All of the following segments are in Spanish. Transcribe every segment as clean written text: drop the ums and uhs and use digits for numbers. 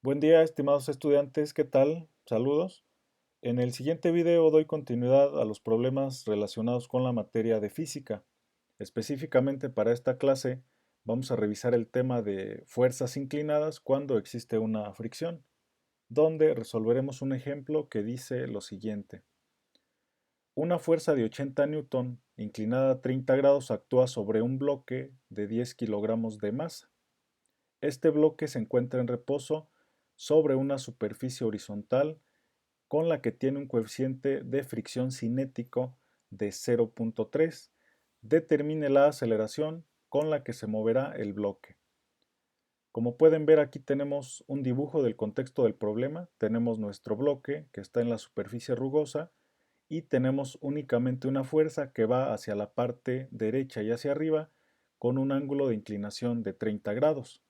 Buen día, estimados estudiantes, ¿qué tal? Saludos. En el siguiente video doy continuidad a los problemas relacionados con la materia de física. Específicamente para esta clase vamos a revisar el tema de fuerzas inclinadas cuando existe una fricción, donde resolveremos un ejemplo que dice lo siguiente. Una fuerza de 80 newton inclinada a 30 grados actúa sobre un bloque de 10 kilogramos de masa. Este bloque se encuentra en reposo sobre una superficie horizontal con la que tiene un coeficiente de fricción cinético de 0.3. Determine la aceleración con la que se moverá el bloque. Como pueden ver, aquí tenemos un dibujo del contexto del problema. Tenemos nuestro bloque que está en la superficie rugosa y tenemos únicamente una fuerza que va hacia la parte derecha y hacia arriba con un ángulo de inclinación de 30 grados.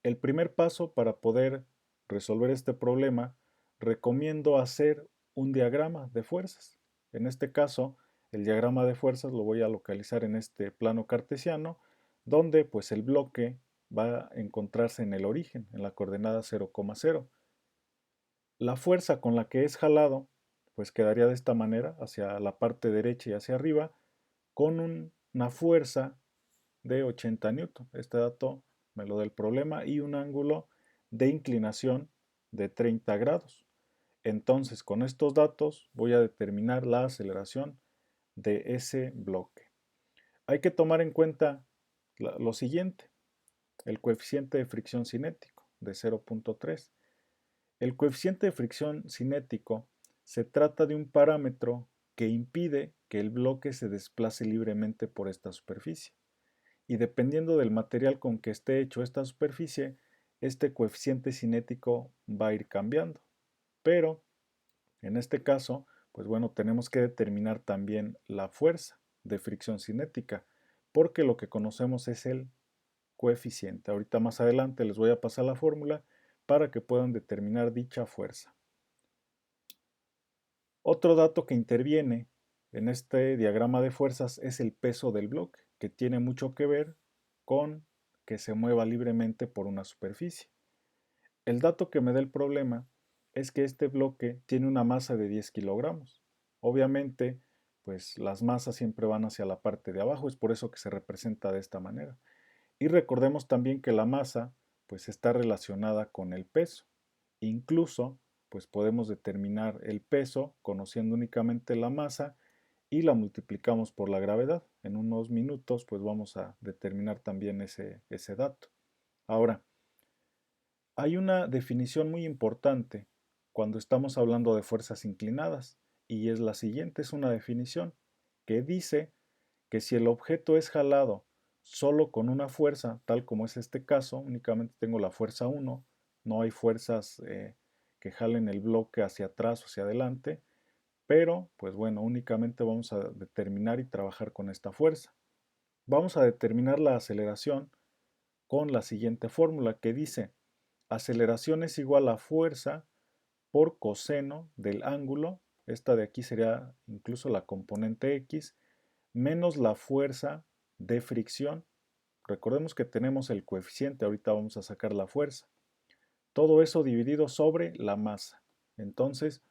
El primer paso para poder resolver este problema, recomiendo hacer un diagrama de fuerzas. En este caso, el diagrama de fuerzas lo voy a localizar en este plano cartesiano, donde pues el bloque va a encontrarse en el origen, en la coordenada 0,0. La fuerza con la que es jalado, pues quedaría de esta manera, hacia la parte derecha y hacia arriba, con una fuerza de 80 newton. Este dato me lo da el problema y un ángulo de inclinación de 30 grados. Entonces, con estos datos voy a determinar la aceleración de ese bloque. Hay que tomar en cuenta lo siguiente, el coeficiente de fricción cinético de 0.3. El coeficiente de fricción cinético se trata de un parámetro que impide que el bloque se desplace libremente por esta superficie. Y dependiendo del material con que esté hecho esta superficie, este coeficiente cinético va a ir cambiando. Pero en este caso, pues bueno, tenemos que determinar también la fuerza de fricción cinética, porque lo que conocemos es el coeficiente. Ahorita más adelante les voy a pasar la fórmula para que puedan determinar dicha fuerza. Otro dato que interviene en este diagrama de fuerzas es el peso del bloque, que tiene mucho que ver con que se mueva libremente por una superficie. El dato que me da el problema es que este bloque tiene una masa de 10 kilogramos. Obviamente, pues las masas siempre van hacia la parte de abajo, es por eso que se representa de esta manera. Y recordemos también que la masa pues está relacionada con el peso. Incluso pues podemos determinar el peso conociendo únicamente la masa y la multiplicamos por la gravedad. En unos minutos pues vamos a determinar también ese dato. Ahora, hay una definición muy importante cuando estamos hablando de fuerzas inclinadas y es la siguiente, es una definición que dice que si el objeto es jalado solo con una fuerza, tal como es este caso, únicamente tengo la fuerza 1, no hay fuerzas que jalen el bloque hacia atrás o hacia adelante, pero pues bueno, únicamente vamos a determinar y trabajar con esta fuerza. Vamos a determinar la aceleración con la siguiente fórmula que dice aceleración es igual a fuerza por coseno del ángulo, esta de aquí sería incluso la componente X, menos la fuerza de fricción. Recordemos que tenemos el coeficiente, ahorita vamos a sacar la fuerza. Todo eso dividido sobre la masa. Entonces,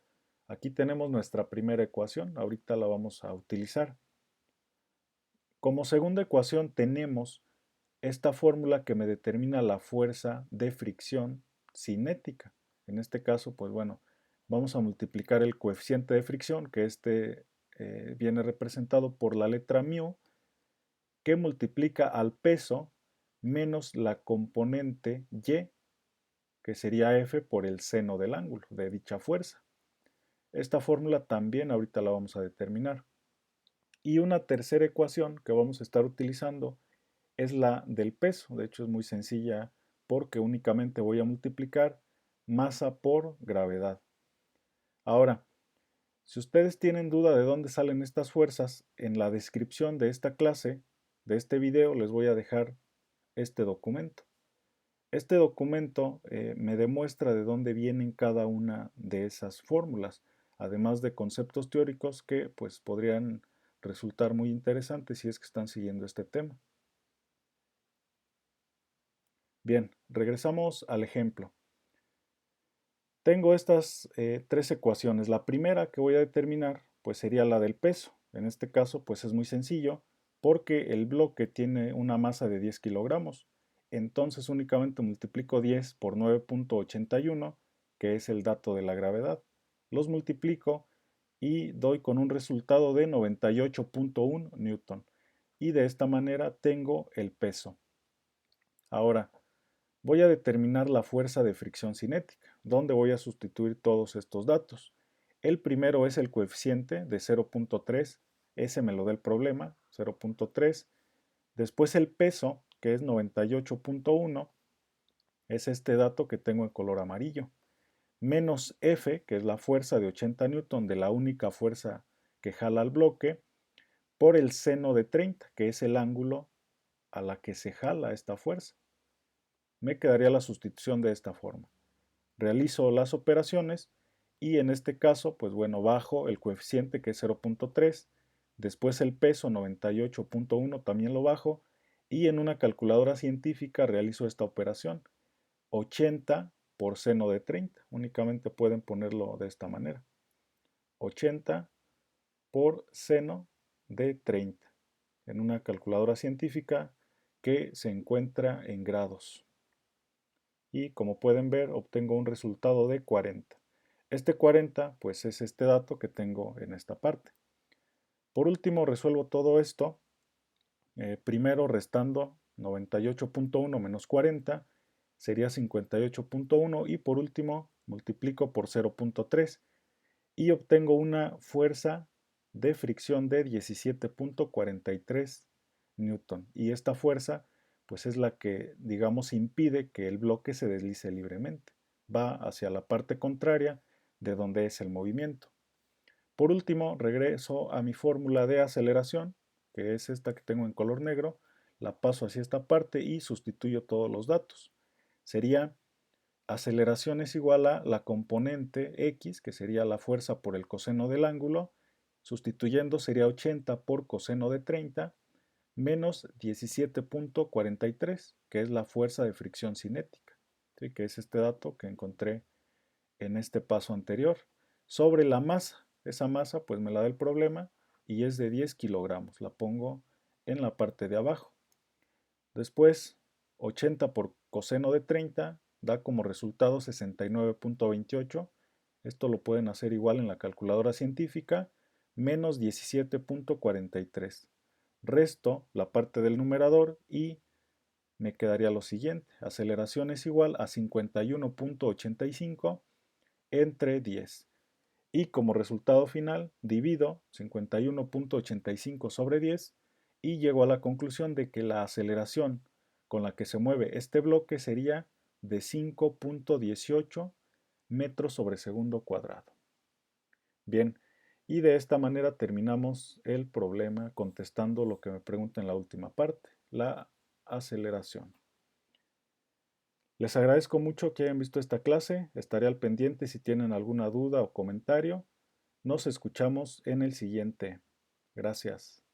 aquí tenemos nuestra primera ecuación, ahorita la vamos a utilizar. Como segunda ecuación tenemos esta fórmula que me determina la fuerza de fricción cinética. En este caso, pues bueno, vamos a multiplicar el coeficiente de fricción, que viene representado por la letra μ, que multiplica al peso menos la componente y, que sería F por el seno del ángulo de dicha fuerza. Esta fórmula también ahorita la vamos a determinar. Y una tercera ecuación que vamos a estar utilizando es la del peso. De hecho es muy sencilla porque únicamente voy a multiplicar masa por gravedad. Ahora, si ustedes tienen duda de dónde salen estas fuerzas, en la descripción de esta clase, de este video, les voy a dejar este documento. Este documento me demuestra de dónde vienen cada una de esas fórmulas, además de conceptos teóricos que pues podrían resultar muy interesantes si es que están siguiendo este tema. Bien, regresamos al ejemplo. Tengo estas tres ecuaciones. La primera que voy a determinar pues sería la del peso. En este caso pues es muy sencillo porque el bloque tiene una masa de 10 kilogramos. Entonces únicamente multiplico 10 por 9.81, que es el dato de la gravedad. Los multiplico y doy con un resultado de 98.1 newton. Y de esta manera tengo el peso. Ahora, voy a determinar la fuerza de fricción cinética, donde voy a sustituir todos estos datos. El primero es el coeficiente de 0.3, ese me lo da el problema, 0.3. Después el peso, que es 98.1, es este dato que tengo en color amarillo. Menos F, que es la fuerza de 80 newton de la única fuerza que jala al bloque, por el seno de 30, que es el ángulo a la que se jala esta fuerza. Me quedaría la sustitución de esta forma. Realizo las operaciones y en este caso, pues bueno, bajo el coeficiente que es 0.3, después el peso 98.1 también lo bajo y en una calculadora científica realizo esta operación. 80 por seno de 30, únicamente pueden ponerlo de esta manera. 80 por seno de 30 en una calculadora científica que se encuentra en grados. Y como pueden ver, obtengo un resultado de 40. Este 40 pues es este dato que tengo en esta parte. Por último, resuelvo todo esto, primero restando 98.1 menos 40, sería 58.1 y por último multiplico por 0.3 y obtengo una fuerza de fricción de 17.43 newton. Y esta fuerza pues es la que, digamos, impide que el bloque se deslice libremente. Va hacia la parte contraria de donde es el movimiento. Por último, regreso a mi fórmula de aceleración, que es esta que tengo en color negro, la paso hacia esta parte y sustituyo todos los datos. Sería aceleración es igual a la componente x, que sería la fuerza por el coseno del ángulo, sustituyendo sería 80 por coseno de 30, menos 17.43, que es la fuerza de fricción cinética, ¿sí? Que es este dato que encontré en este paso anterior, sobre la masa. Esa masa pues me la da el problema y es de 10 kilogramos, la pongo en la parte de abajo. Después, 80 por coseno de 30 da como resultado 69.28. Esto lo pueden hacer igual en la calculadora científica, menos 17.43. Resto la parte del numerador y me quedaría lo siguiente. Aceleración es igual a 51.85 entre 10. Y como resultado final divido 51.85 sobre 10 y llego a la conclusión de que la aceleración con la que se mueve este bloque sería de 5.18 metros sobre segundo cuadrado. Bien, y de esta manera terminamos el problema contestando lo que me pregunta en la última parte, la aceleración. Les agradezco mucho que hayan visto esta clase, estaré al pendiente si tienen alguna duda o comentario. Nos escuchamos en el siguiente. Gracias.